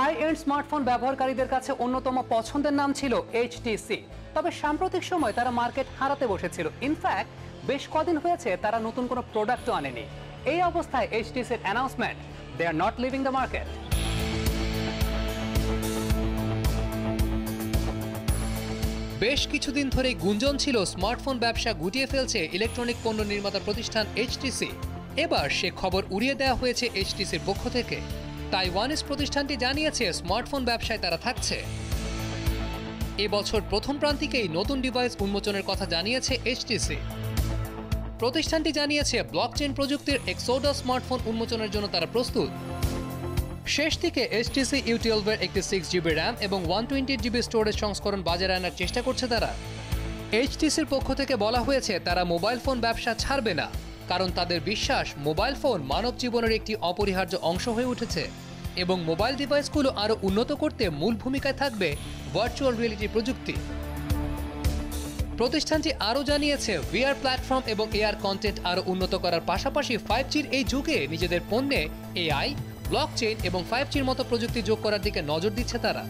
High end smartphone ব্যবহারকারীদের কাছে অন্যতম পছন্দের নাম ছিল এইচটিসি। তবে সাম্প্রতিক সময় তারা মার্কেট হারাতে বসেছিল। ইনফ্যাক্ট বেশ কদিন হয়েছে তারা নতুন কোনো প্রোডাক্টও আনেনি। এই অবস্থায় এইচটিসির announcement, they are not leaving the market. বেশ কিছুদিন ধরেই গুঞ্জন ছিল স্মার্টফোন ব্যবসা গুটিয়ে ফেলছে ইলেকট্রনিক পণ্য নির্মাতা প্রতিষ্ঠান এইচটিসি। এবার সে খবর উড়িয়ে দেওয়া হয়েছে এইচটিসির পক্ষ থেকে। তাইওয়ানিজ প্রতিষ্ঠানটি জানিয়েছে স্মার্টফোন ব্যবসায় তারা থাকছে। এবছর প্রথম প্রান্তিকেই নতুন ডিভাইস উন্মোচনের কথা জানিয়েছে এইচটিসি। প্রতিষ্ঠানটি জানিয়েছে ব্লকচেইন প্রযুক্তির এক্সোডাস স্মার্টফোন উন্মোচনের জন্য তারা প্রস্তুত। শেষ দিকে এইচটিসি U12 এর একটি 6GB র্যাম এবং 128GB স্টোরেজ সংস্করণ বাজারে আনার চেষ্টা করছে তারা। এইচটিসির পক্ষ থেকে বলা হয়েছে তারা মোবাইল ফোন ব্যবসা ছাড়বে না, কারণ তাদের বিশ্বাস মোবাইল ফোন মানব জীবনের একটি অপরিহার্য অংশ হয়ে উঠেছে এবং মোবাইল ডিভাইসগুলো আরও উন্নত করতে মূল ভূমিকায় থাকবে ভার্চুয়াল রিয়েলিটি প্রযুক্তি। প্রতিষ্ঠানটি আরও জানিয়েছে ভিআর প্ল্যাটফর্ম এবং এআর কন্টেন্ট আরও উন্নত করার পাশাপাশি 5Gর এই যুগে নিজেদের পণ্যে এআই, ব্লকচেইন এবং 5Gর মতো প্রযুক্তি যোগ করার দিকে নজর দিচ্ছে তারা।